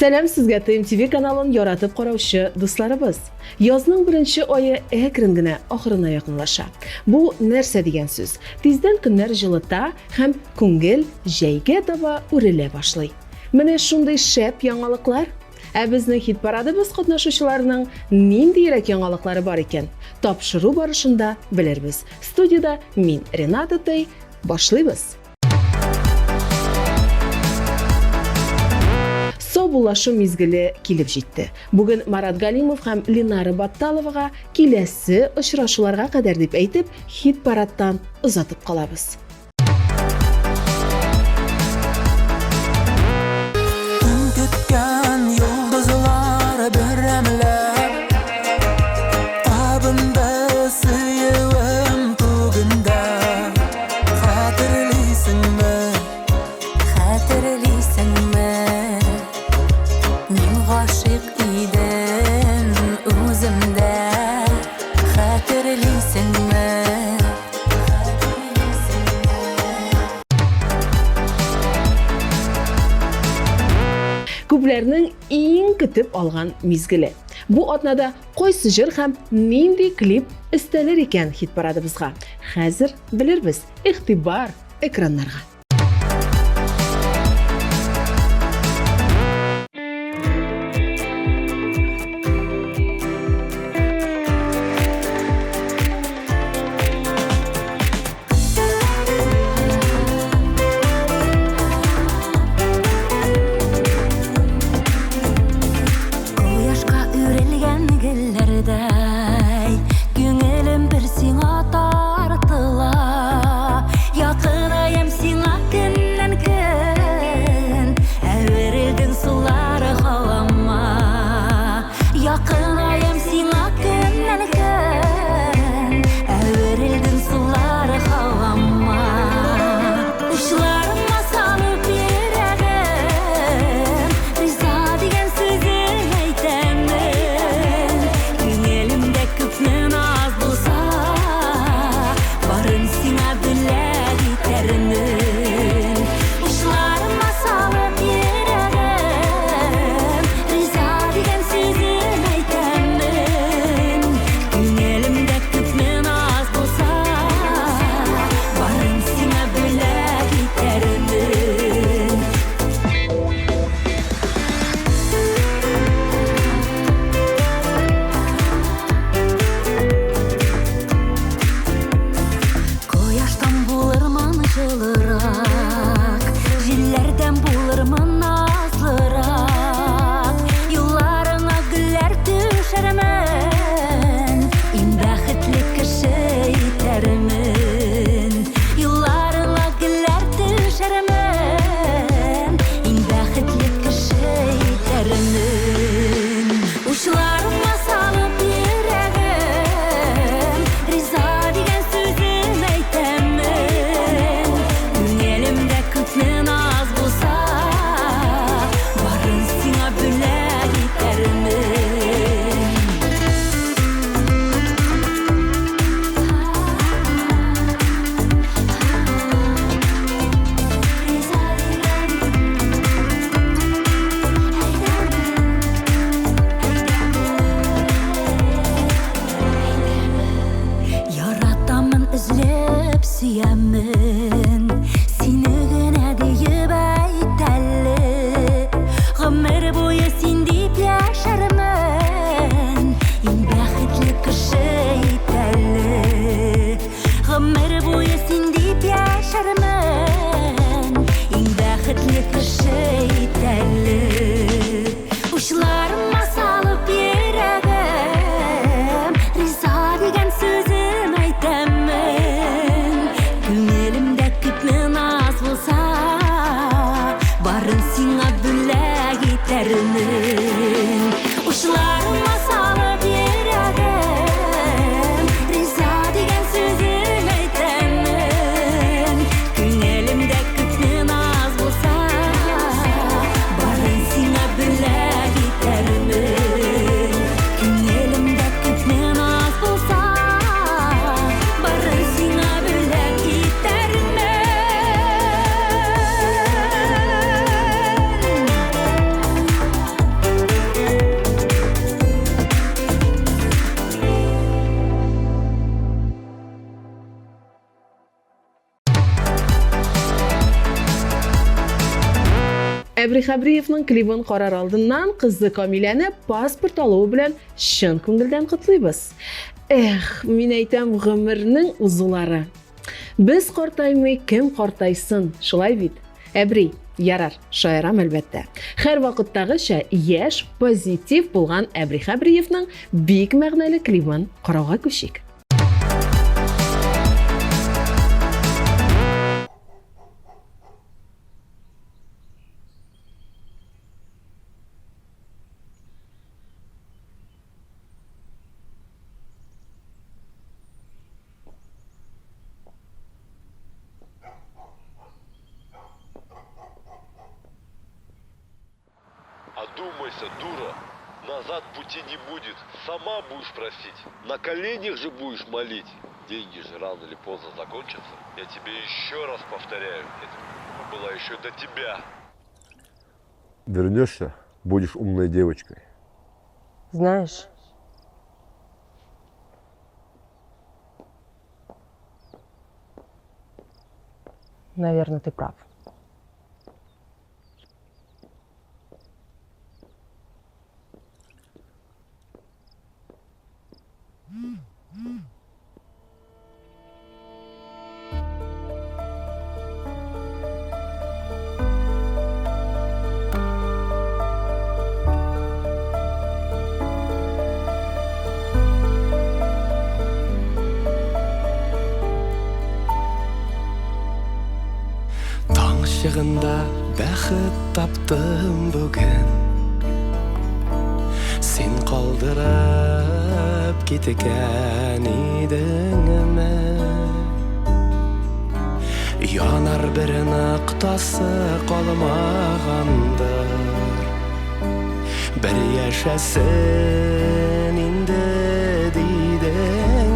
Сәлем сезгә ТМТV каналын яратып караучы дусларыбыз. Язның беренче айы әкрен генә ахырына якынлаша. Бу нәрсә дигән сүз? Тиздән көннәр җылыта һәм күңел җәйгә таба үрелә башлый. Менә шундый шәп яңалыклар. Ә безнең хит парадыбыз катнашучыларының ниндирәк яңалыклары бар икән? Тапшыру барышында белербез. Студияда мин Рената Тей, башлыйбыз. Собулашу мизгеле килеп җитте. Бүген Марат Галимов һәм Линара Батталовага киләсе очрашуларга кадәр дип әйтеп, хит парадтан озатып калабыз. Күпләрнең иң көтеп алган мизгеле. Бу атнада кайсы җыр һәм нинди клип өстәлер икән хит парадыбызга? Хәзер белербез. Игътибар экраннарга. Әбри Хабриевның клибын карар алдыннан кызы Камиләне паспорт алуы белән чын күңелдән котлыйбыз. Мин әйтәм, гомернең узулары. Без картаймый, кем картайсын, шулай бит. Әбри, ярар, шаярам әлбәттә. Һәр вакыттагыча яшь, позитив булган Әбри Хабриевның бик мәгънәле клибын карауга күчик. Одумайся, дура. Назад пути не будет. Сама будешь просить. На коленях же будешь молить. Деньги же рано или поздно закончатся. Я тебе еще раз повторяю. Это было еще до тебя. Вернешься, будешь умной девочкой. Знаешь, наверное, ты прав. Таң шығында бәхет таптым бүгін, сен қалдырып кеткен едің Янар бір нықтасы қалмағандар, бір яшасын инде дейдің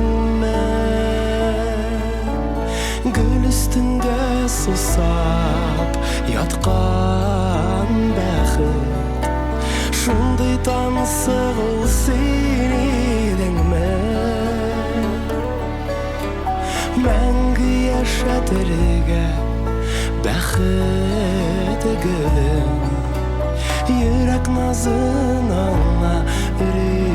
Гүл үстінде сусап ятқан бәхет, шундай таңсық ул сен едің мәңгі яшатырға бәхет гүлім, йөрәк назын аңа үрейме.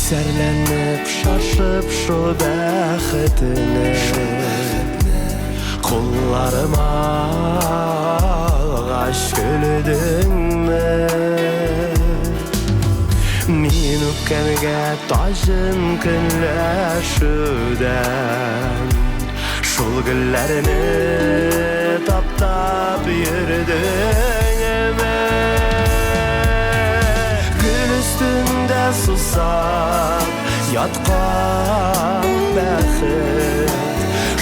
Сәрләнеп, шашып шу бәхетіне, Қолларыма алғаш күлдің Мен өпкәнге тажын күнләшудән, Шул гүлләріне таптап йөрдің Гүл üstünde susap yatkan bәхет,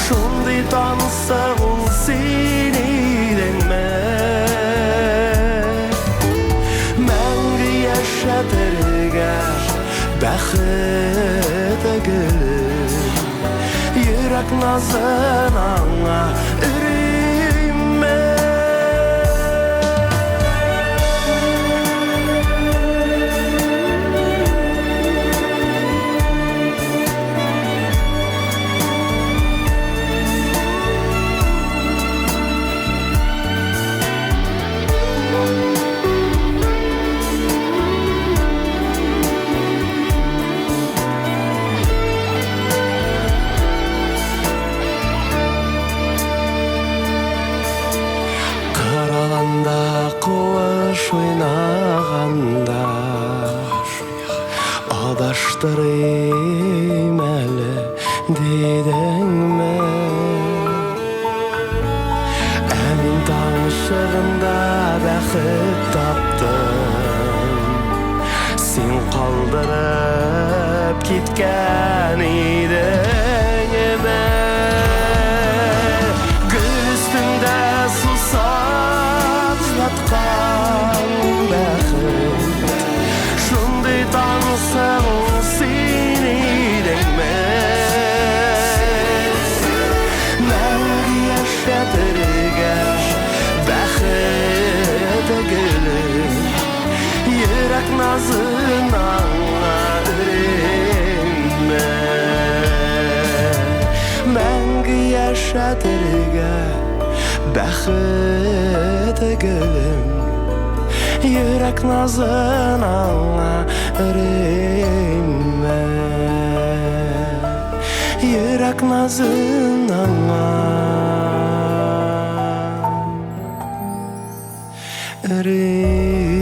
Шундай танысық ул сен едің мәңгі яшатырға бәхет гүлім, йөрәк назын аңа үрейме. Қуыш ойнағанда адаштырайым әлі дедің Әмин таң шығында бәхет таптым, Сен қалдырып кеткен едің Гүл үстінде сусап жатқан бәхет, Шундай таңсық ул сен едің nazına öğrenme Мәңгі yaşatırga бәхет гүлім Yürek nazına öğrenme Yürek nazına öğrenme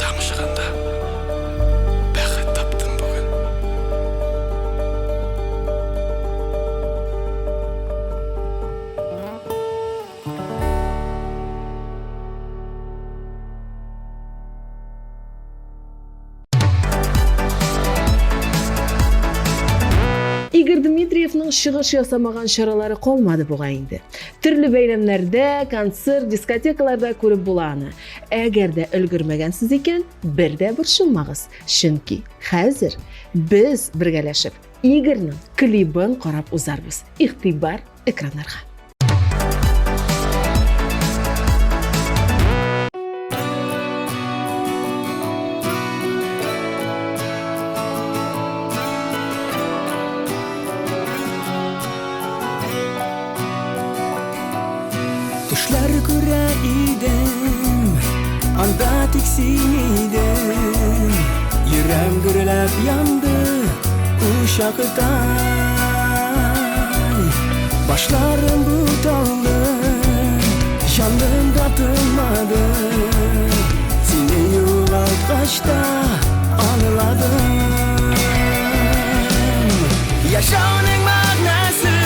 Таң шығанда бақыт таптым бүгін Игорь Дмитриевның шығыш ясамаған шаралары қолмады бұға инде. Түрлі бәйрәмнәрдә, концерт, дискотекаларда күреп була аны. Әгәр дә өлгермәгәнсез икән, бер дә борчылмагыз. Чөнки хәзер без бергәләшеп Игорьның клибын карап узарбыз. Игътибар экраннарга. Düşler күрә идем, анда тик син идем. Йөрәк гөрләп янды, ушактай. Башларым буталды, җаным да тынмады. Сине югалткач та аңладым. Яшауның мәгънәсе,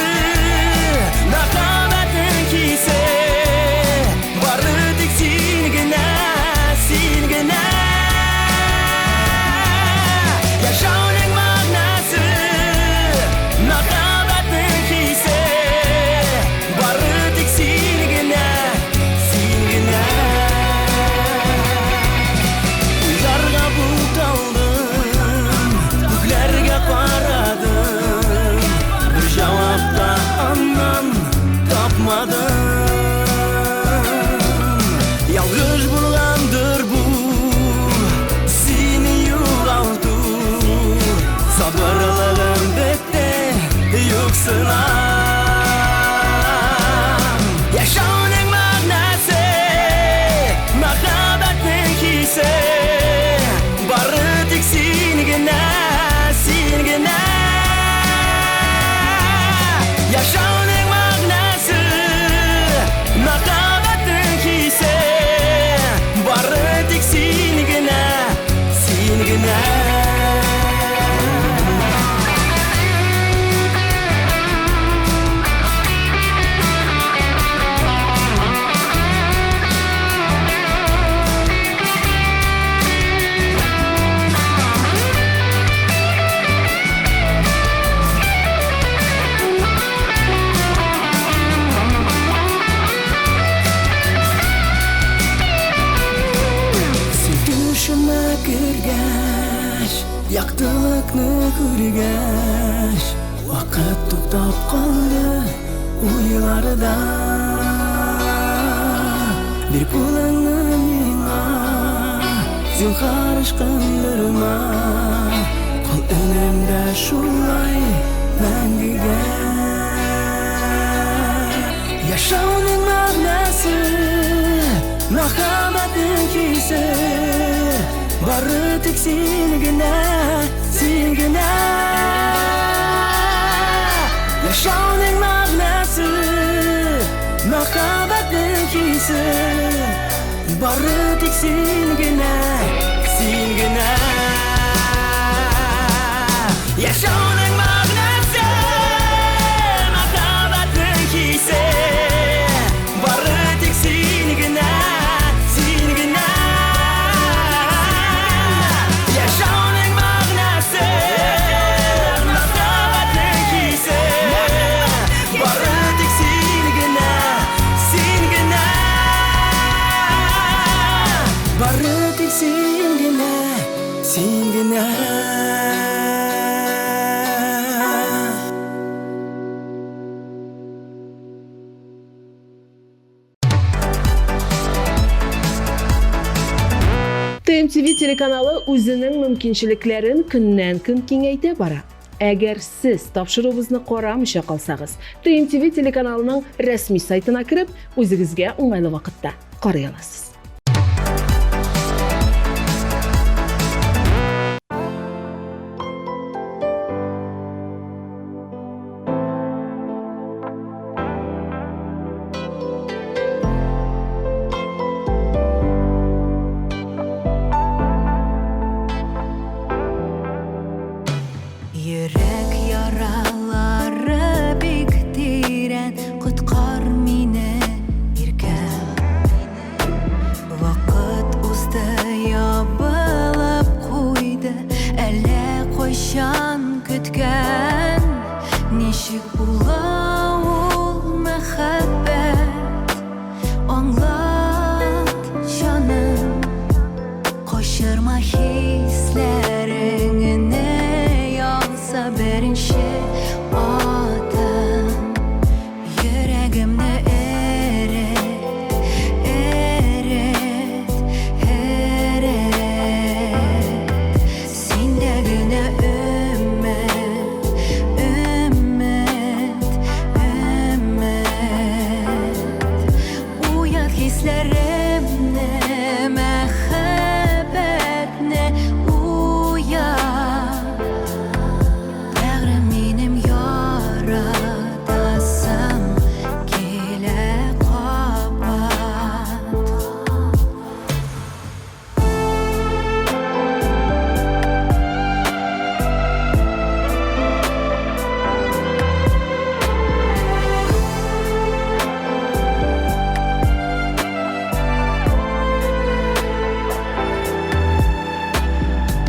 мәхәббәтең кисе. Yalgız bulgandır bu Seni yugaltı Sabırlığım bitti Yoksunam Yaşauның мәгънәсе Мәхәббәтнең хисе Бары тик син генә Син генә Yaşauның мәгънәсе Мәхәббәтнең хисе Бары тик син генә Син генә Яктылыкны күргәч Вакыт туктап калды уйларда Бир кулыңны миңа Зинһар ышкындырма Кал өнемдә шулай мәңгегә Яшауның мәгънәсе Мәхәббәтнең хисе Бары тик син генә, син генә Яшауның мәгънәсе Мәхәббәтнең хисе Бары тик син генә, син генә Яшауның мәгънәсе Мәхәббәтнең хисе Бары тик син генә, син генә Yaşauның мәгънәсе Мәхәббәтнең хисе Бары тик син генә, син генә Бары тик син TMTV телеканалы үзенең мөмкинчелекләрен көннән-көн киңәйтә бара. Әгәр сез тапшыруыбызны карамыйча калсагыз, TMTV телеканалының рәсми сайтына кирип, үзегезгә уңайлы вакытта карый аласыз. Йөрәк яралары бик тирән, коткар мине иркәм. Вакыт узды, ябылып куйды, әллә кайчан көткән. Ничек була ул мәхәббәт, аңлат җаным. Качырма хисләреңне, беренче атым. Йөрәгемне эрет, эрет, эрет. Синдә генә өмет, өмет, өмет. Уят хисләремне, мәхәббәтне уят. Бәгърем минем яратасым килә кабат.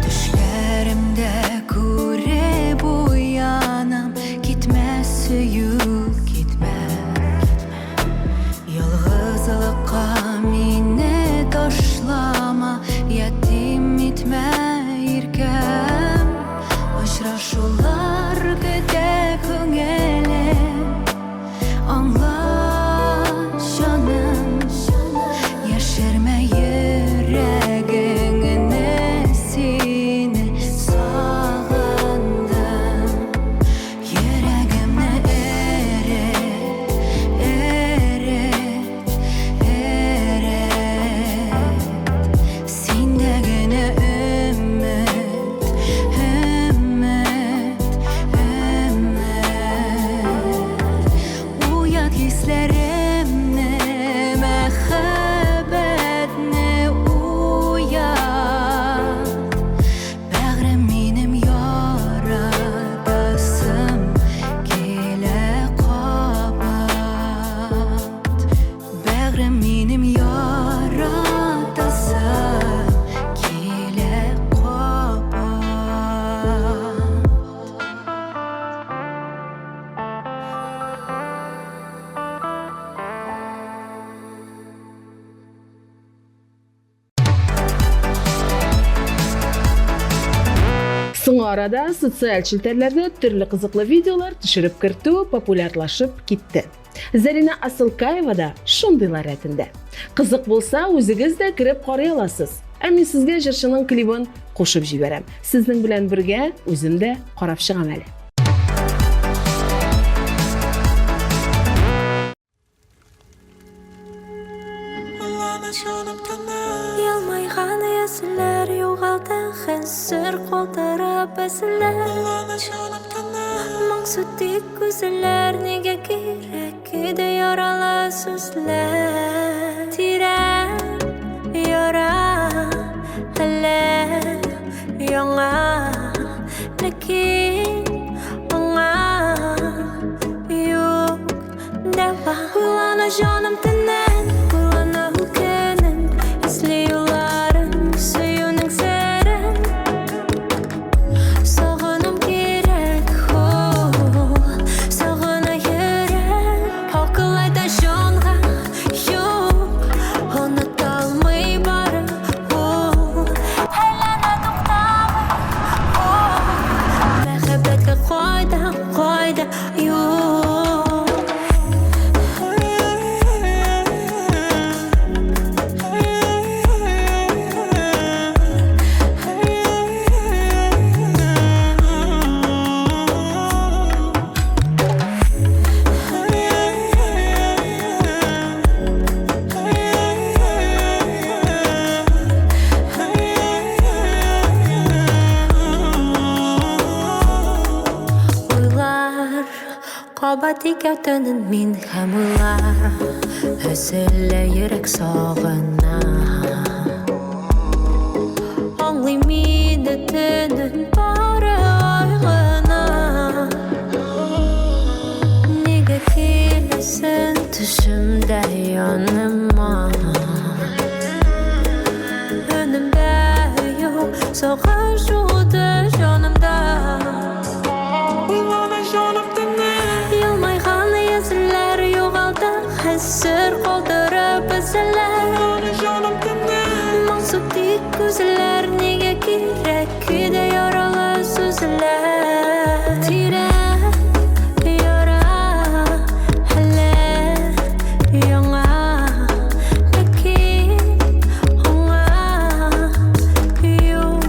Төшләремдә күреп уянам, китмә сөю, китмә. Ялгызлыкка мине ташлама, ятим итмә иркәм. Очрашулар көтә күңелем, аңла җаным. Яшермә йөрәгеңне, сине сагындым. Йөрәгемне эрет, эрет, эрет. Синдә генә өмет, өмет, өмет. Уят хисләремне, мәхәббәтне уят. Бәгърем минем яратасым килә кабат. Бәгърем минем яратасым килә кабат. Соңгы арада социаль челтәрләрдә төрле кызыклы видеолар төшереп кертү популярлашып китте. Зарина Асылкаева да шундыйлар рәтендә. Кызык булса, үзегез дә кирип карый аласыз. Ә мин сезгә җырчының клибын кушып җибәрәм. Сезнең белән бергә үзем дә карап чыгам әле. Ялмайган ясьләр югалды, хәзер калтырап әзләр. Моңсу тик күзләр, нигә кирәк иде яралы сүзләр. Тирән яра, әллә яңа, ләкин аңа юк дәва. Уйлана җаным төннән, уйлана үкенен, эзли юлларын, сөюнең серен. Сагынам кирәк, сагына йөрәк. Акыл әйтә җанга, юк, оныта алмый бары ул. Әйләнә туктамый, мәхәббәткә кайда, кайда юк. Кабат икәүтәнен мин һәм улар Өселә йөрәк сагына Аңлый мине төнем бары айгына Нигә киләсең төшемдә яныма Önümdə yox sağır жуды жанымда Yılmayğan yüzlər yoğaldı Həsr qaldırıb izlər Mansub dik gözlər Nigə kirək küdə yaralı sözlər Tirək yara hələ yana Lakin ona yox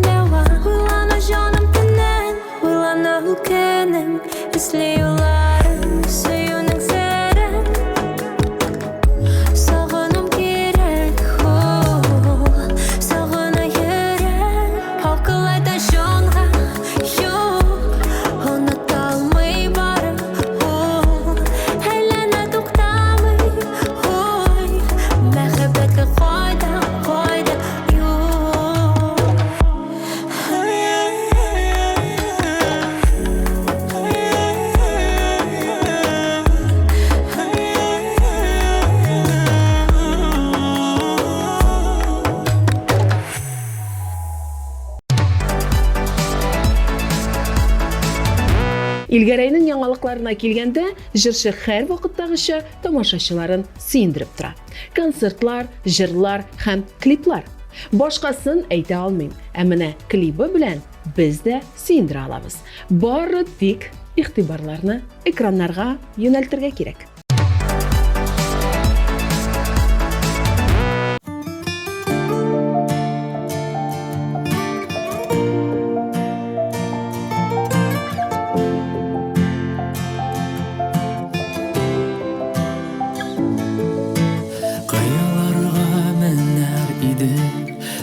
dəva Uylana canım gündən Uylana ülkənin İzliyorlarım suyunun serin Sağınım gerek Sağına yürek Halkılaydan şonğa yok Unutalmay barı Heylene doktamay Məhəbbətə qayda yok Илгәрәйнең яңалыкларына килгәндә, җырчы һәр вакыттагыча тамашачыларын сөендереп тора. Концертлар, җырлар һәм клиплар. Башкасын әйтә алмыйм, ә менә клибы белән без дә сөендерә алабыз. Бары тик игътибарларны экраннарга юнәлтергә кирәк. Каяларга менәр иде,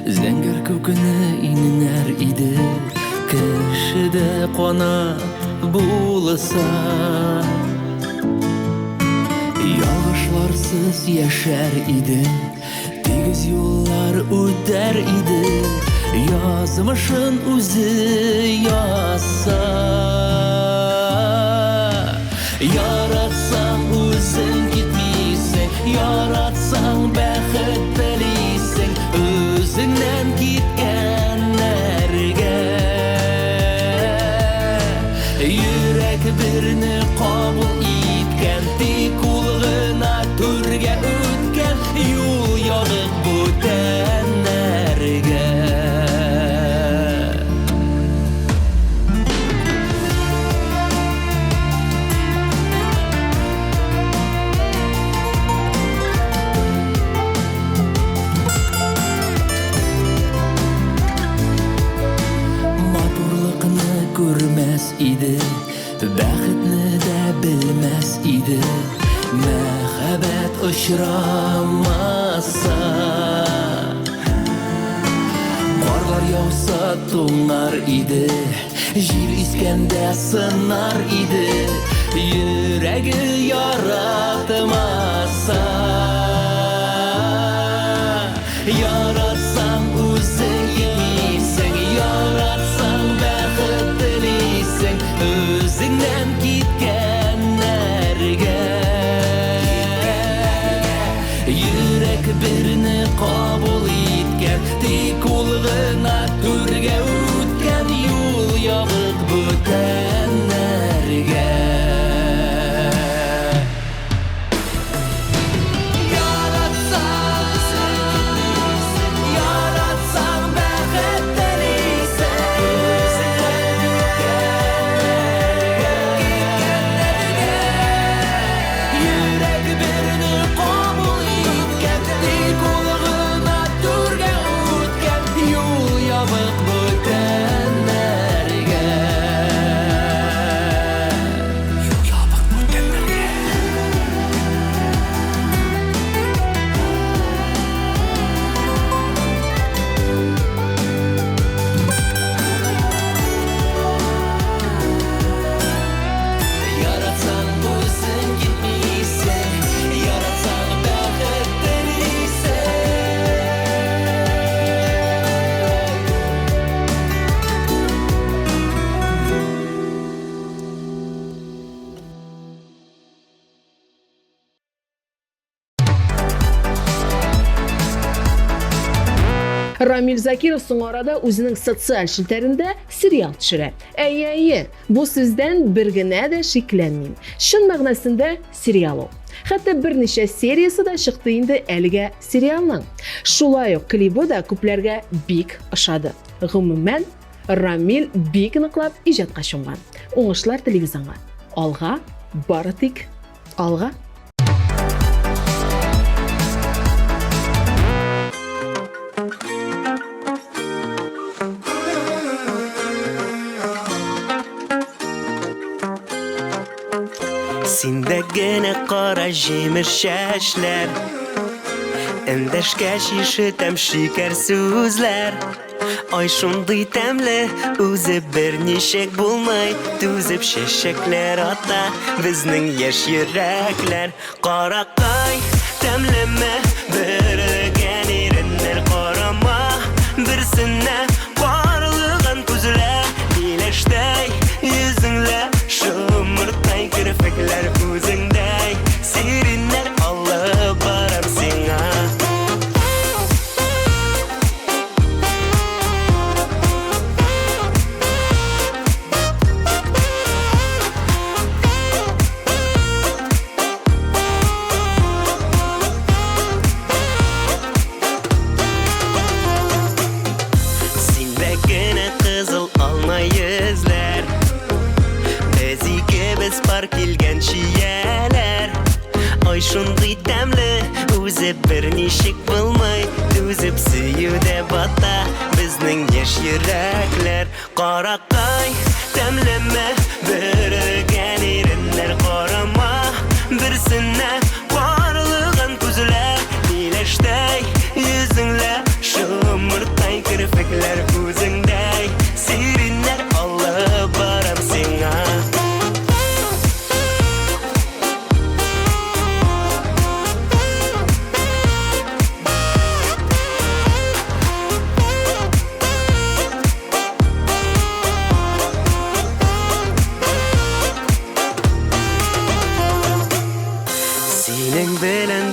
зәңгәр күкне иненәр иде. Кешедә канат булса, ялгышларсыз яшәр иде, тигез юллар үтәр иде. Язмышын үзе язса, яратсаң үзең китмисең, яратсаң бәхет телисең, үзеңнән киткәннәргә. Йөрәк берне кабул иткән, тик ул гына түргә үткән, юл ягып бүтәннәргә. Матурлыкны күрмәс иде, бәхетне дә белмәс иде. Мәхәббәт очрамаса, карлар яуса туңар иде, җил искәндә сынар иде. Йөрәге яратмаса, яратсаң үзең исең, яратсаң бәхет телисең, үзеңнән киткәннәргә. Йөрәк берне кабул иткән, тик ул гына түргә үткән, юл ягып бүтәннәргә. Рамил Закиров соң арада үзенең социаль челтәрендә сериал төшерә. Әйе, бу сүздән бер генә дә шикләнмим. Шын мәгънәсендә сериал ул. Хәтта берничә сериясе дә чыкты инде әлегә сериалның. Шулай ук клибы да күпләргә бик ошады. Гомумән, Рамил бик ныклап иҗатка чумган. Уңышлар телибез аңа. Алга, бары тик алга. Синдә генә кара җимеш чәчләр, эндәшкәч ишетәм шикәр сүзләр. Ай шундый тәмле, үзе берничек булмый, түзеп чәчәкләр ата безнең яшь йөрәкләр. Каракай тәмлеме, бергән иреннәр карама, берсенә барлыгын күзләр, иләштәй йөзеңлә, шомыртай керфекләр үзеңдәй, сириннәр алып барам сиңа. Бар килгән чияләр, ай шундый тәмле, үзе берничек булмый, түзеп сөюдә бата безнең яшь йөрәкләр. Каракай тәмлеме, бергән иреннәр карама, берсенә барлыгын күзләр, иләштәй йөзеңлә, шомыртай керфекләр үзеңдәй, сириннәр алып барам сиңа.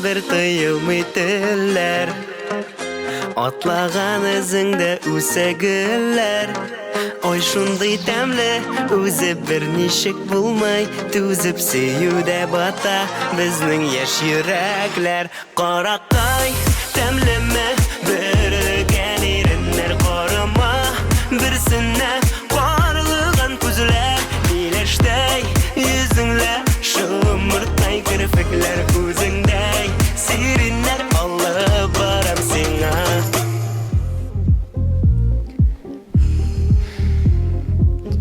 Бер тыелмый телләр, атлаган эзеңдә үсә гөлләр. Ай шундый тәмле, үзе берничек булмый, түзеп сөюдә бата безнең яшь йөрәкләр. Каракай тәмлеме, бергән иреннәр карама, берсенә барлыгын күзләр, иләштәй йөзеңлә, шомыртай керфекләр үзеңдәй, сириннәр алып барам сиңа.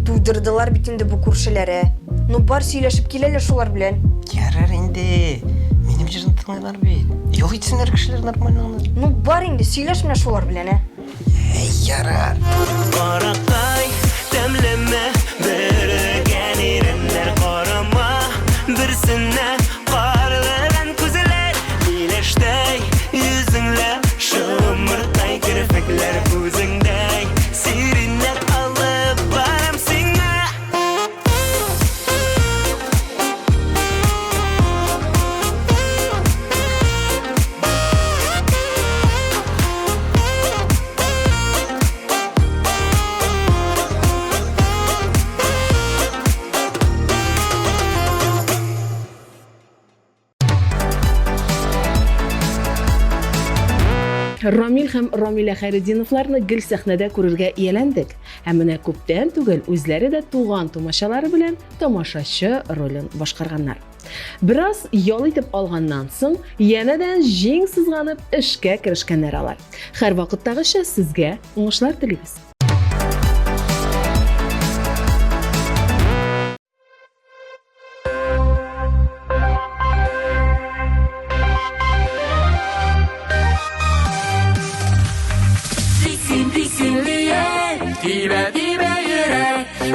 Туйдырдылар бит инде бу күршеләре. Ну бар сөйләшеп киләләр шулар белән. Ярар инде, минем җырны тыңлайлар бит. Юк итсеннәр кешеләр нормальны. Ну бар инде сөйләш менә шулар белән, Ярар. Каракай тәмлеме, бергән иреннәр карама, берсенә карлыган күзләр, иләштәй йөзеңлә, шомыртай керфекләр үзеңдәй, сириннәр алып барам сиңа. Рамил һәм Рамилә Хәйретдиновларны гел сәхнәдә күрергә ияләндек. Һәм менә күптән түгел үзләре дә туган тумачалары белән тамашачы ролен башкарганнар. Бераз ял итеп алганнан соң, янәдән җиң сызганып эшкә керешкәннәр алар. Һәр вакыттагыча сезгә уңышлар телибез.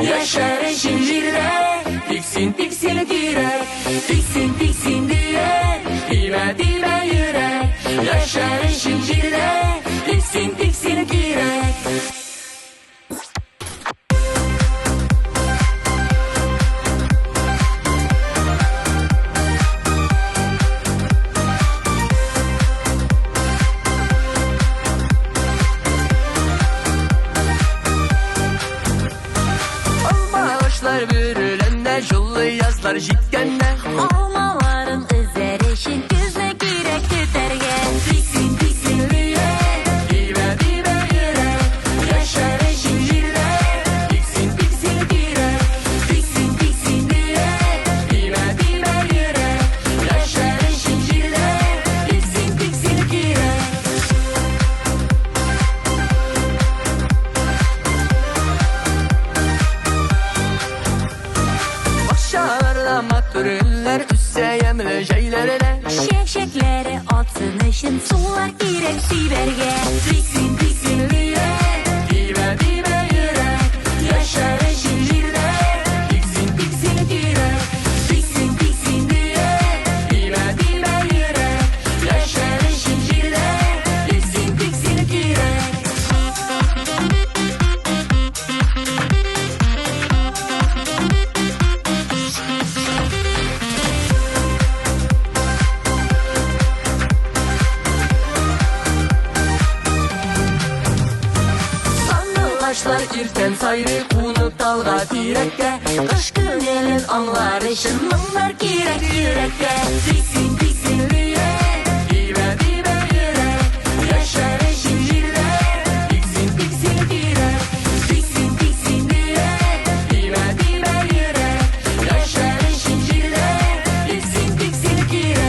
Yaşar eşin jirde, tiksin kürek, tiksin diye, dibe yürek. Yaşar eşin jirde, tiksin kürek. Ötkende Жылы yazlar jitkende Olmaların üzerişin Güzle girek tüterge Tiksin tiksin yürek Dibe dibe yürek Yaşar eşin jirek Tiksin tiksin girek Tiksin tiksin yürek Dibe dibe yürek Yaşar eşin jirek Tiksin tiksin girek Başalarla matürünler Üsse yemle şeylerine Şevşekleri atsın için Sular girek siberge Tiksin tiksin yürek Dibe dibe yürek Yaşar eşin jirek Tiksin tiksin girek Tiksin tiksin yürek Dibe dibe yürek Yaşar eşin jirek Tiksin tiksin girek Sandılaşlar irten sayrı Unut dalga direkte Kış günelin anlar için Mınlar girek yürekte Tiksin tiksin yürek Dibe dibe yürek Yaşar eşin jirek Tiksin tiksin girek Tiksin tiksin yürek Dibe dibe yürek Yaşar eşin jirek Tiksin tiksin girek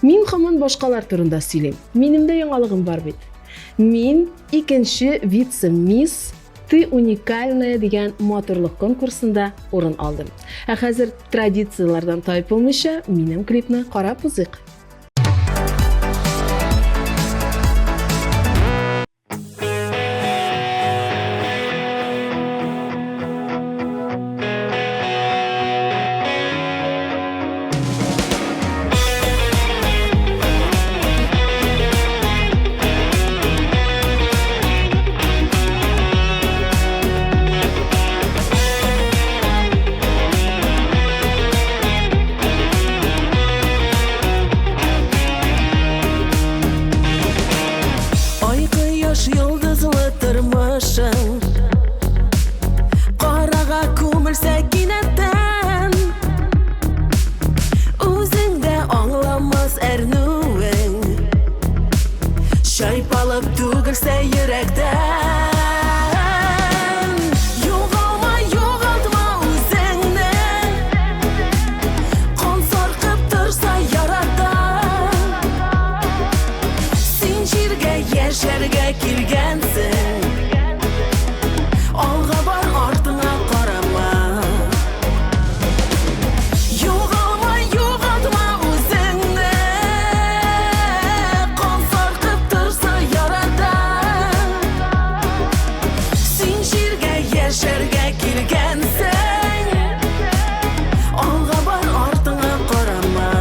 Мен хаман башкалар турында сөйлейм. Менимде яңалыгым бар бит. Мен икенче вице-мисс «Ты уникальная» деген моторлык конкурсында орын алдым. Ә хәзер традициялардан тайпылмыйча, минем клипны карап узыйк. Ay kıyaş yıldızlı tırmışın Qarağa көмілсе кинәттән Үзеңдә аңламас әрнүең Шайпалып түгелсә йөрәктән Югалма, югалтма үзеңне Кан саркып торса ярата Син җиргә яшәргә килгәнсең Алга бар, артыңа карама Югалма, югалтма үзеңне Кан саркып торса ярата Син җиргә яшәргә килгәнсең Алга бар, артыңа карама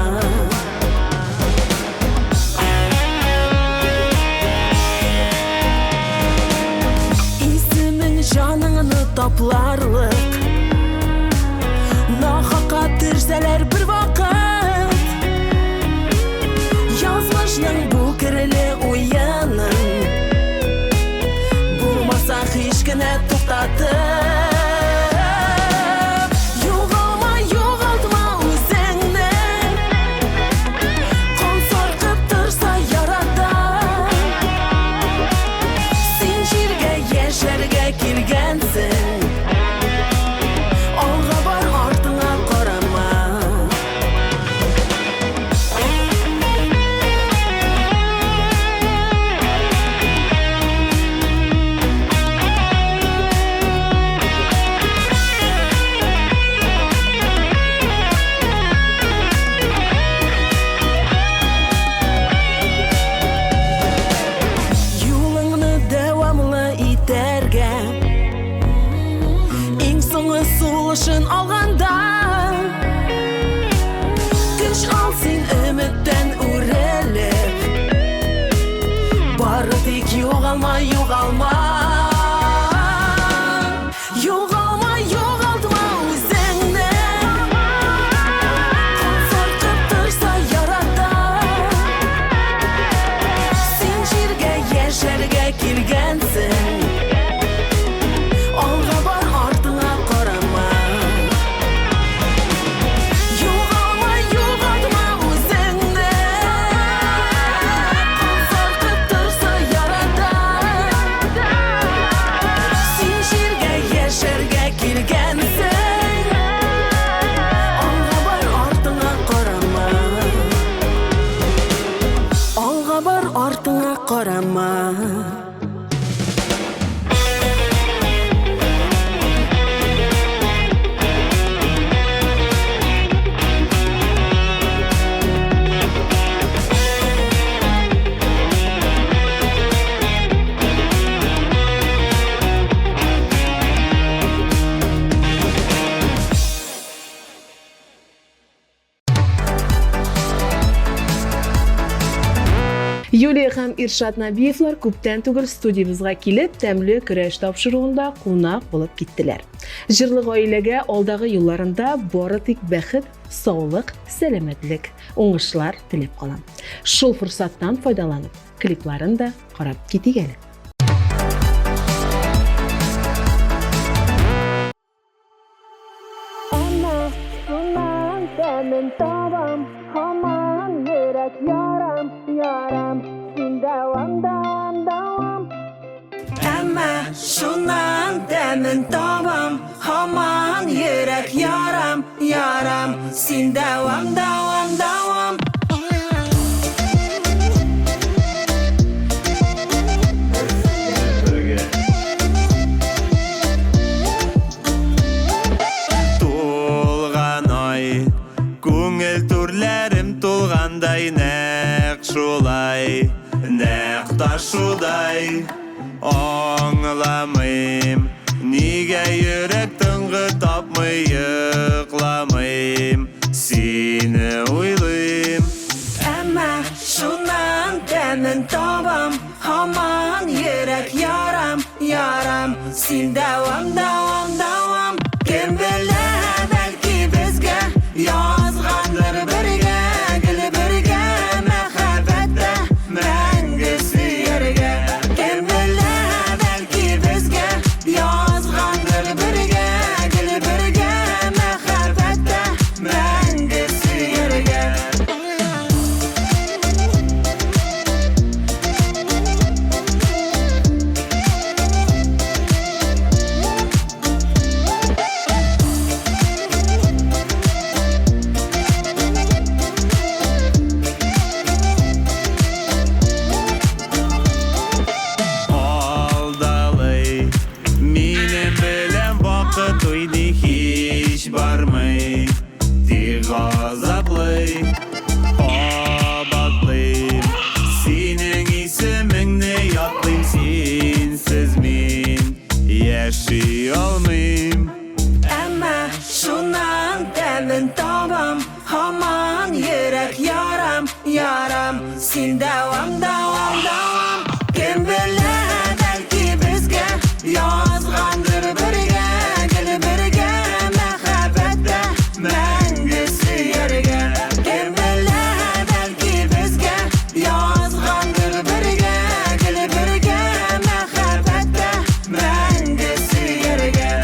Исемең җаныңны тапларлык Нахакка төрсәләр бер вакыт Язмышның бу кереле уяның Булмаса һич кенә туктатып Югалма, югалтма үзеңне Кан саркып торса ярата Син җиргә яшәргә килгәнсең Юлия һәм Иршат Набиевлар күптән түгел студиябызга килеп, тәмле көрәш тапшыруында кунак булып киттеләр. Җырлы гаиләгә алдагы юлларында бары тик бәхет, саулык, сәламәтлек, уңышлар теләп калам. Шул форсаттан файдаланып, клипларын да карап китик әле. Әмма шуннан тәмен табам, һаман йөрәк ярам, ярам, син дәвам, дәвам, дәвам. Тулган ай, күңел түрләрем тулгандай, нәк шулай, нәк ташудай. Аңламыйм, нигә йөрәк тынгы тапмый, йокламыйм, сине уйлыйм. Әмма шуннан тәмен табам, һаман йөрәк ярам, ярам, син дәвам, дәвам, дәвам. Кем белә, бәлки безгә язгандыр бергә, гел бергә, мәхәббәттә мәңге сөяргә. Кем белә, бәлки безгә язгандыр бергә, гел бергә, мәхәббәттә мәңге сөяргә. Алдалый, минем белән вакыт уйный һич бармый, тик газаплый, кабатлыйм, синең исемеңне ятлыйм, синсез мин яши алмыйм. Әмма шуннан тәмен табам, һаман йөрәк ярам, ярам, син дәвам, дәвам, дәвам. Кем белә, бәлки безгә язгандыр бергә, гел бергә, мәхәббәттә мәңге сөяргә. Кем белә, бәлки безгә язгандыр бергә, гел бергә, мәхәббәттә мәңге сөяргә.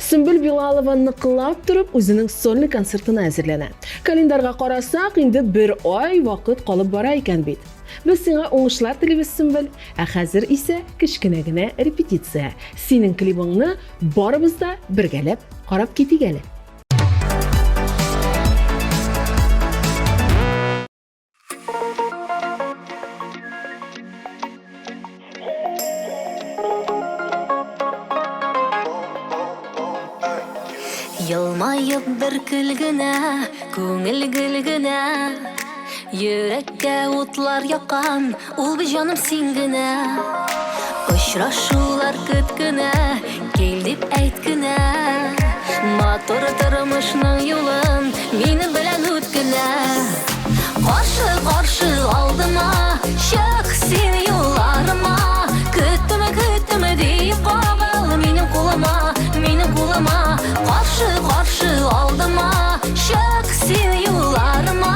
Сөмбел Билалова ныклап турып үзенең сольный концертына әзерләнә. Календарга карасак, инде бер ай вакыт калып бара икән бит. Без сиңа уңышлар телибез, Сөмбел. Ә хәзер исә кечкенә генә репетиция. Синең клибыңны барыбыз да бергәләп карап китик әле. Йылмайып бер көлгенә, күңел гөлгенә, йөрәккә утлар яккан, ул бит җаным син генә. Очрашулар көт кенә, кил дип әйт кенә, матур тормышның юлын минем белән үт кенә. Каршы каршы алдыма, чык син юлларыма, көтмә көтмә дип кагыл минем кулыма, минем кулыма. Каршы каршы алдыма, чык син юлларыма,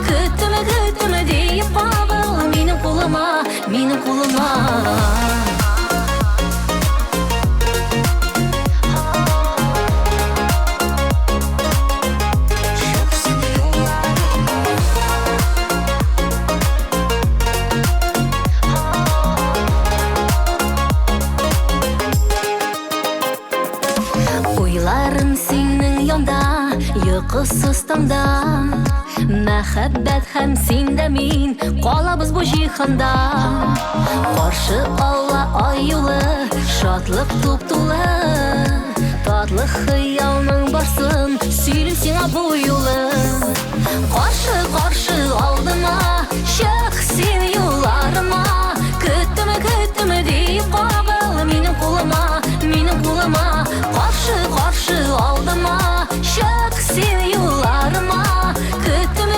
көтмә көтмә дип кагыл минем кулыма, минем кулыма. Уйларым синең янда, йокысыз таңда, мәхәббәт һәм син дә мин, калабыз бу җиһанда. Каршы алла ай юлы, Шатлык туп-тулы, татлы хыялның барсын, сөйлем сиңа бу юлы. Каршы алдыма, чык син юлларыма. Көттүмө дип кагыл минем кулыма. Каршы алдыма, чык син юлларыма. Көттүмө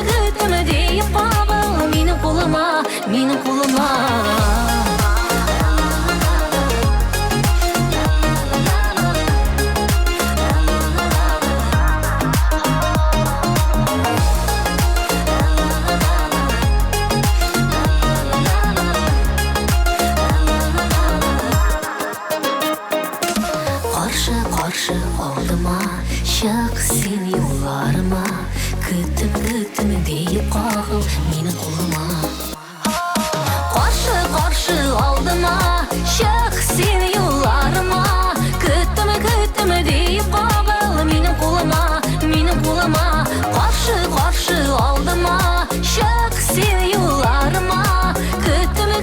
дип кагыл минем кулыма. Каршы алдыма, чык син юлларыма. Көттүмө дип кагыл минем кулыма. Каршы алдыма, чык син юлларыма. Көттүмө дип кагыл минем кулыма. Каршы алдыма, чык син юлларыма. Көттүмө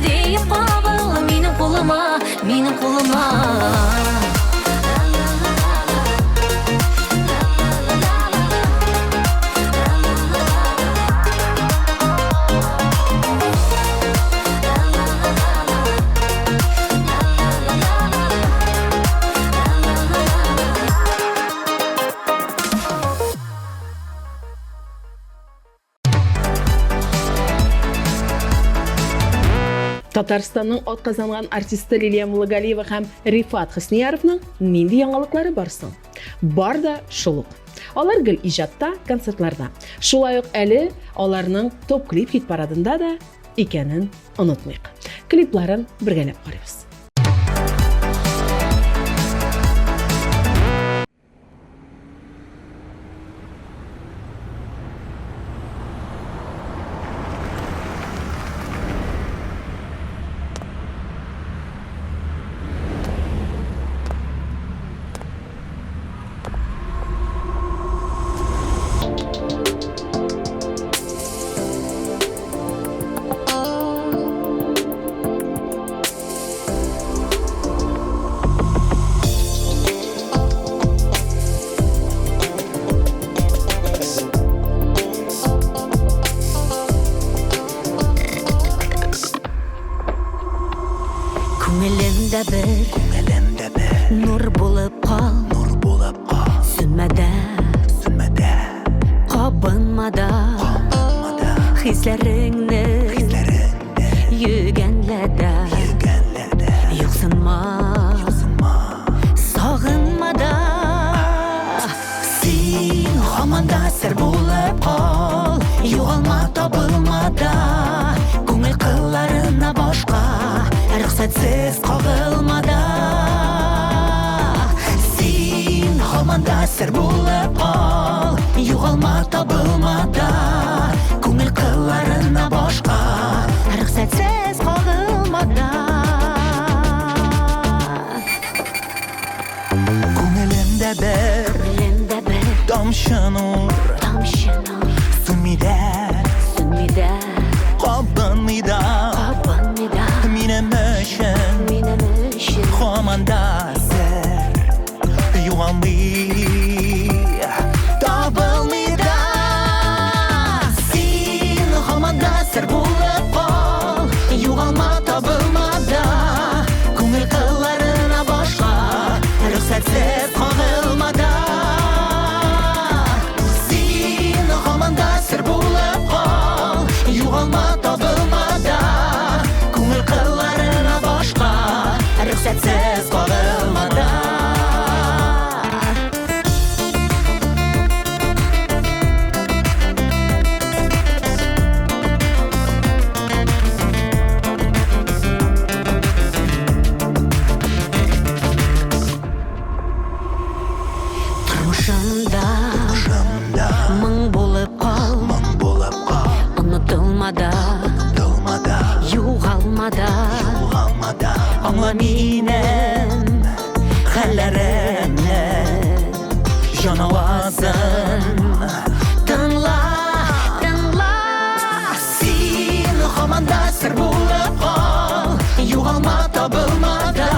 дип кагыл минем кулыма. Татарстанның атказанган артисты Лилия Муллагалиева һәм Рифат Хөснияровның нинди яңалыклары барсың? Бар да шул ук. Алар гел иҗатта, концертларда. Шулай ук әле аларның топ клип хит парадында да икәнен онытмыйк. Клипларын бергәләп карыйбыз. Күңелемдә бер нур булып кал, сүнмәдә, кабынмада, хисләреңне йөгәнләдә, юксынма, сагынмада. Син һаманда сер булып кал, югалма табылмада, күңел кылларына башка рөхсәтсез кагылмада. Син һаманда сер булып кал, югалма табылмада, күңел кылларына башка рөхсәтсез кагылмада. Күңелемдә бер тамчы нур, сүнмидә, кабынмыйда, минем өчен һаманда сер югалмый, табылмыйда. Син һаманда сер булып кал, югалма табылмада, күңел кылларына башка рөхсәтсез кагылмада. Син һаманда сер булып кал, югалма табылмада, күңел кылларына башка рөхсәтсез кагылмада. Тормышымда моң булып кал, онытылмада, югалмада, Аңла минем хәлләремне, җан авазын тыңла. Син һаманда сер булып кал, югалма табылмада,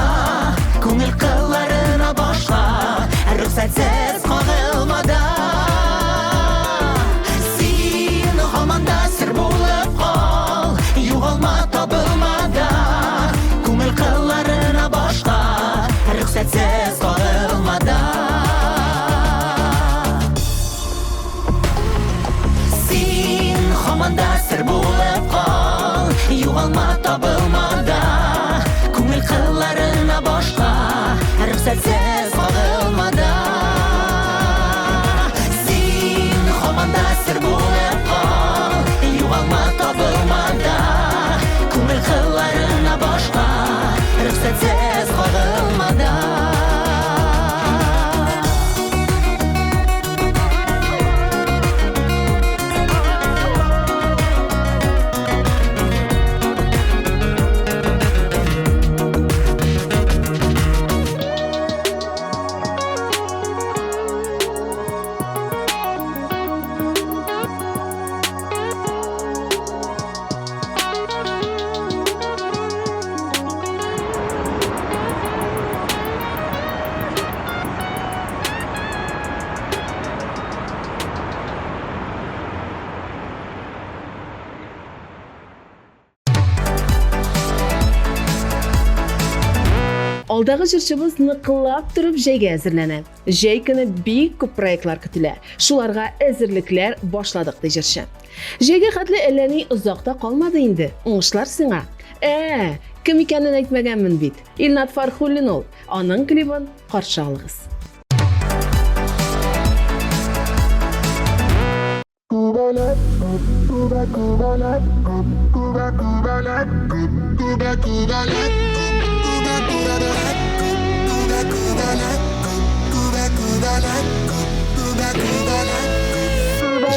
rüxsatsiz qog'ilmada. Sen hamanda sir bo'lib qol, yo'qolma topilmada. Ko'ngil qillarini boshqa, rüxsatsiz qog'ilmada. Alдағы жүршіміз нықылап тұрып жайға әзірләнә. Жай күні бик көп проектлар күтілә. Шуларға әзірліклер башладық ди жүрші. Жайға хәтлі әләни ұзақта қалмады инде. Оңышлар сыңа. Кім икәнен әйтмәгәнмен бит. Илнат Фархуллин ул. Аның клибын қаршы алығыз.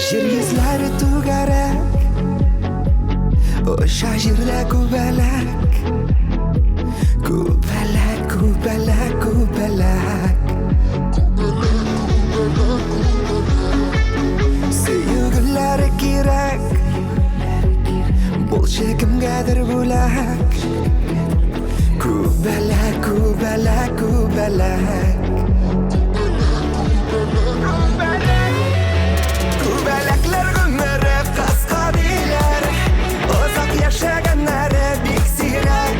Жер yüzleri tugarak, o'sha yerda kubalak, kubalak, kubalak, kubalak. Sevgilari kerak, bo'lsa kimgadir bo'lak. Kubalak, kubalak, kubalak. Kubalaklar gumari qasqa deylar, uzoq yashaganlari bek siyrak.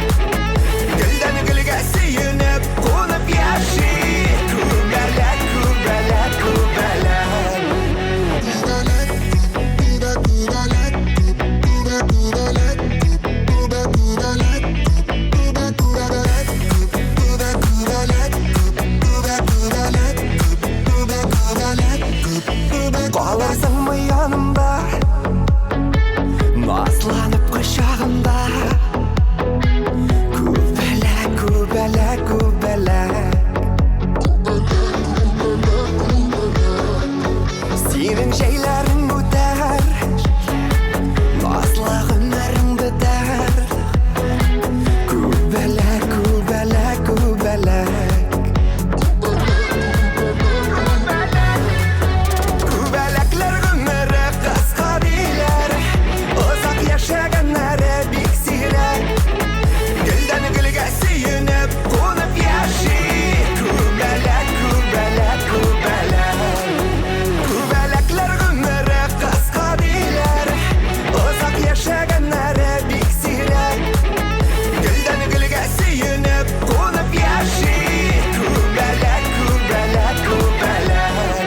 Guldan gulga suyunib, qo'nib yashaydi. Kubalak, kubalak, kubalak. Qalarsanmı yanımda, nazlanıp quchog'imda. Kubalak, kubalak, kubalak. Senin şeylerin o'tar, nazlı günlerin bitar. Kubalak, kubalak, kubalak. Kubalaklar gumari qasqa deylar, uzoq yashaganlari bek siyrak. Guldan gulga suyunib, qo'nib yashaydi. Kubalak, kubalak, kubalak. Kubalaklar gumari qasqa deylar, uzoq yashaganlari bek siyrak. Guldan gulga suyunib, qo'nib yashaydi. Kubalak, kubalak, kubalak.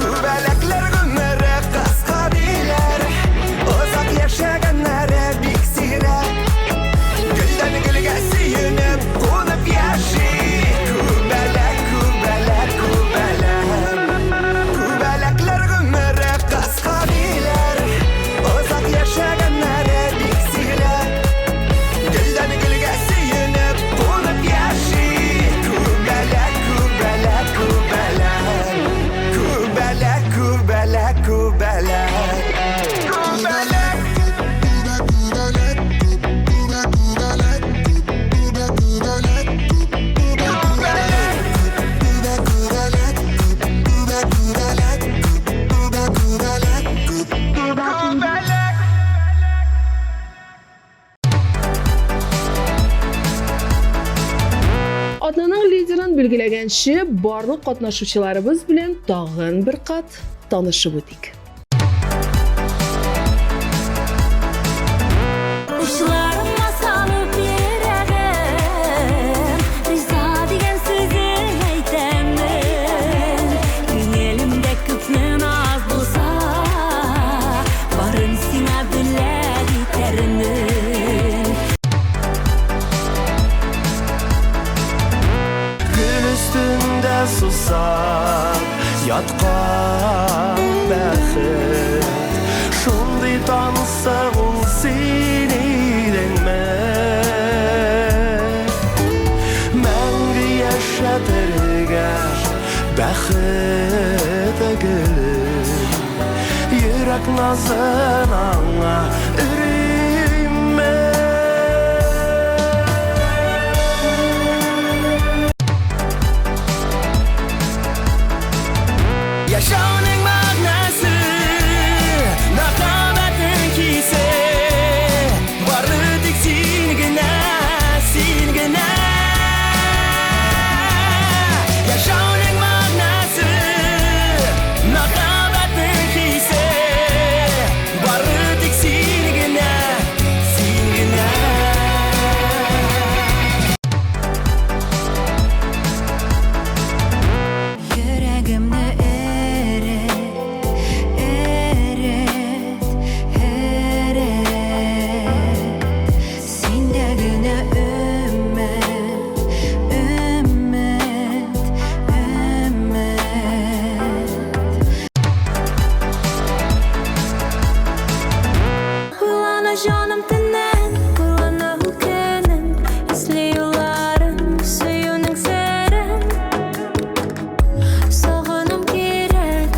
Kubalaklar gumari qasqa deylar, uzoq yashaganlari bek siyrak. Guldan gulga suyunib, qo'nib yashaydi. Kubalak, kubalak, kubalak. Kubalaklar gumari qasqa deylar, uzoq yashaganlari bek siyrak. Guldan gulga suyunib, qo'nib yashaydi. Kubalak, kubalak, kubalak. Kubalak, kubalak, kubalak. Adnaның лидерін bilgiləgənçi барлық qatnaşıcılarımız bilan tağın bir qat tanışıb ötük. Uşlarıma salıp yere Yatqan bəxət Şunday tanısaq ol seni denmək Məngə yaşatırgar bəxət əgəlir Yürək nazın ana ürəyimə Yaşamanın mağnası Nakabetin kise Varlık silgine silgine Yaşamanın mağnası Nakabetin kise Varlık silgine silgine Yüreğimde Canım tenen, kullanım kenem İzliyorlarım suyunun seren Sağınım gerek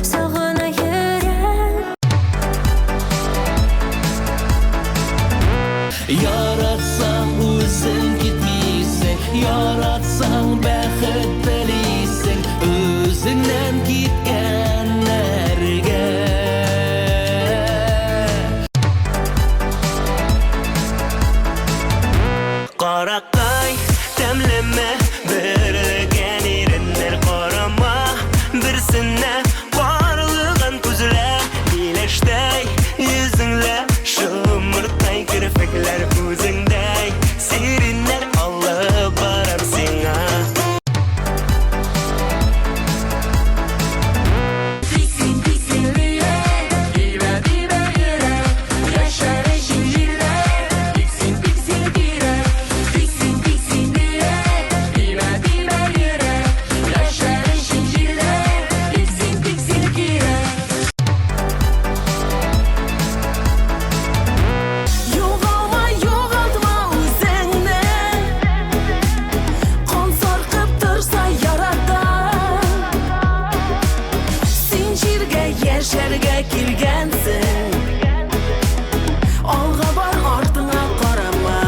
sağına yürek Yaratsan özün gitmeysen Yaratsan bəxət beliysen Özündən gitkenlerge Qarakay təmləmə Birləgən irinlər qarama Birsinə varlığın күzlə İləştəy yüzünlə Şımırtay kirpiklər özündəy Serinlər alıb barar sina Diksin diksin diye Dibe dibe yere Yaşar eşinler Diksin diksin diye Diksin diksin diye Dibe dibe yere Yaşar eşinler Diksin diksin diye Yoğalma yoğaltma özünde Konsor kıptırsa yaradan Zincirge yerşerge kilgensin Alğa var ardına qarama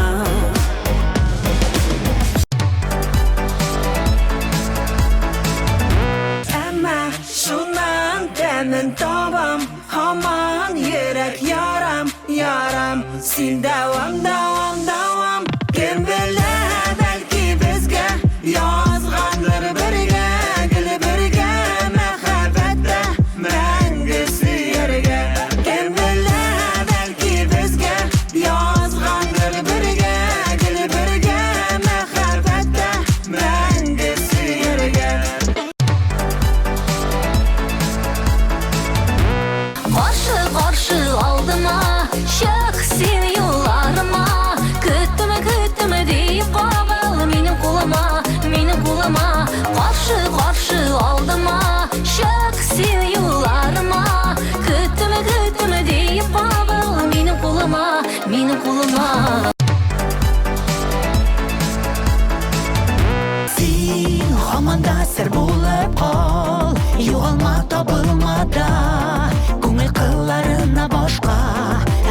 Əmə şundan təmin tavam Haman yürek yaram yaram Sil davam davam davam Kim bilir belki bizge Yazgandır birge Gül birge Mehabbette Mengisi yerge Kim bilir belki bizge Yazgandır birge Gül birge Mehabbette Mengisi yerge Karşı karşı aldıma Şıksın yollarıma Küttümü deyip qaval Benim kulama Karşı karşı aldıma Şıksın yollarıma Küttümü deyip qaval Benim kulama Sen hamanda sir bo'lib qol Yo'g'alma topilmada Ko'ngil qillarina boshqa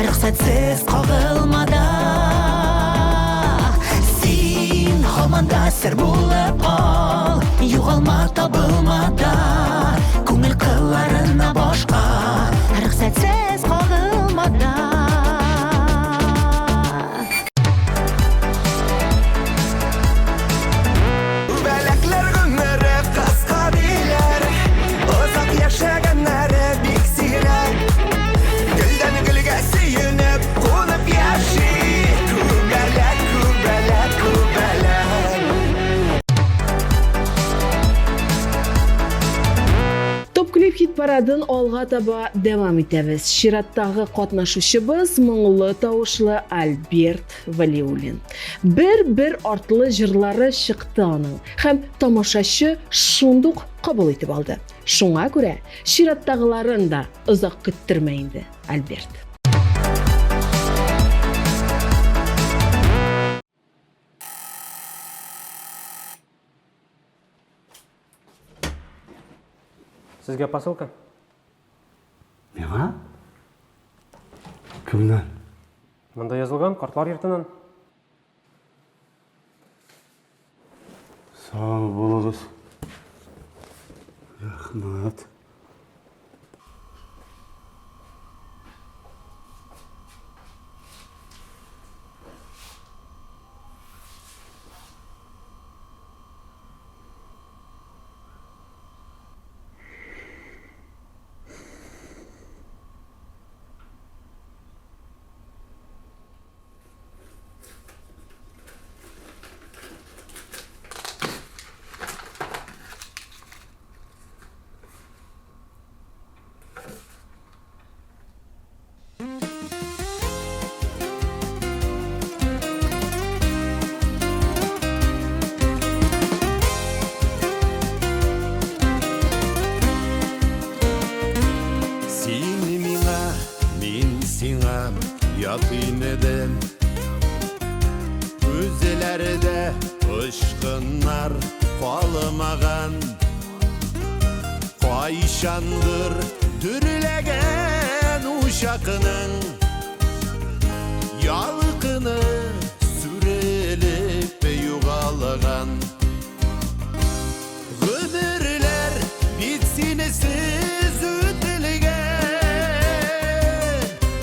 Ruxsatsiz qog'ilmada Sen hamanda sir bo'lib qol Yo'g'alma topilmada Ko'ngil qillarina boshqa Ruxsatsiz qog'ilmada Belekler günleri kaska bilir Uzak yaşayanları biksiler Gülden gülge suyunub Konup yaşı Kubelek kubelek kubelek Top Klip hit paradi Арадан алга таба дәвам итәбез. Чираттагы катнашучыбыз моңлы тавышлы Альберт Валиуллин. Бер артлы җырлары чыкты аның һәм тамашачы шундук кабул итеп алды. Шуңа күрә чираттагыларын да озак көттермәй инде Альберт. Сезгә посылка? Миңа? Кімнен? Монда язылган картлар йортыннан. Сау болыңыз. Рахмат. Син миңа, мин сиңа якын едем. Күзләрдә очкыннар калмаган. Кайчандыр дүрләгән учакның ялкыны сүрелеп югалган. Гомерләр бит синесез үтелгән.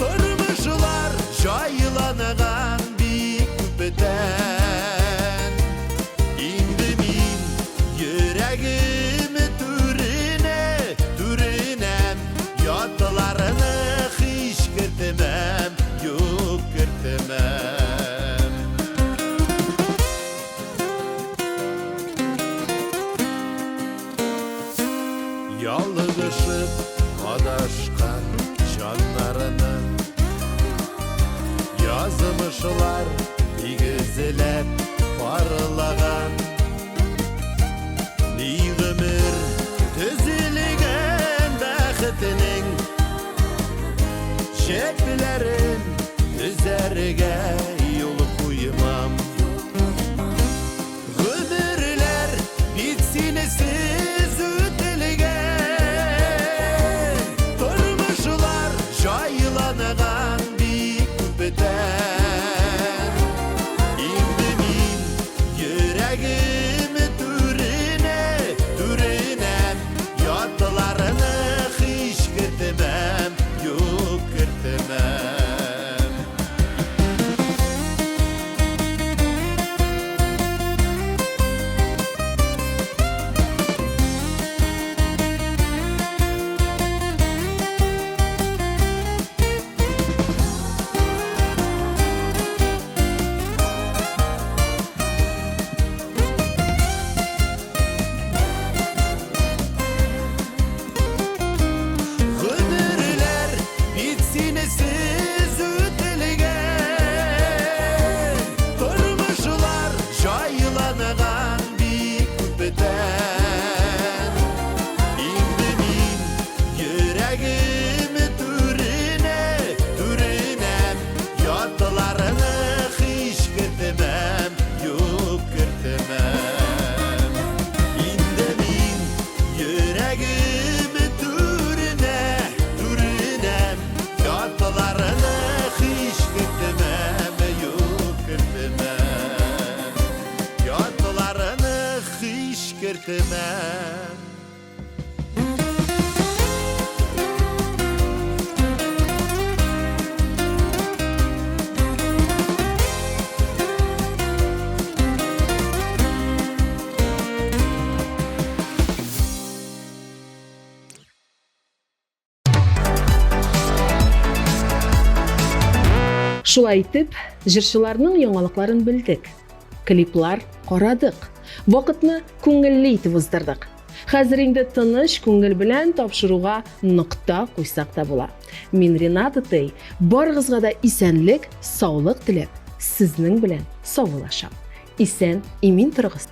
Тормышлар җайланган бик күптән. Инде мин йөрәгем түренәм, ятларны һич кертмәм, юк кертмәм. Ялгышып адашкан җаннарны язмышлар бигезләп парлаган. Ни гомер төзелгән бәхетнең чәкләрен төзәргә юл куймам. Гомерләр бит синесез үтелгән. Тормышлар җайланган бик күптән. Инде мин йөрәгем түренәм, ятларны һич кертмәм, юк кертмәм. Гомерләр бит синесез үтелгән. Тормышлар җайланган бик күптән. Инде мин йөрәгем түренәм, ятларны һич кертмәм, юк кертмәм. Инде мин йөрәгем түренәм, ятларны һич кертмәм, юк кертмәм. Ятларны һич кертмәм. Шулай итеп, җырчыларның яңалыкларын белдек. Клиплар карадык. Вакытны күңелле итеп уздырдык. Хәзер инде тыныч күңел белән тапшыруга нокта куйсак та була. Мин Рената Тей, барыгызга да исәнлек, саулык теләп, сезнең белән саулашам. Исән, имин торыгыз.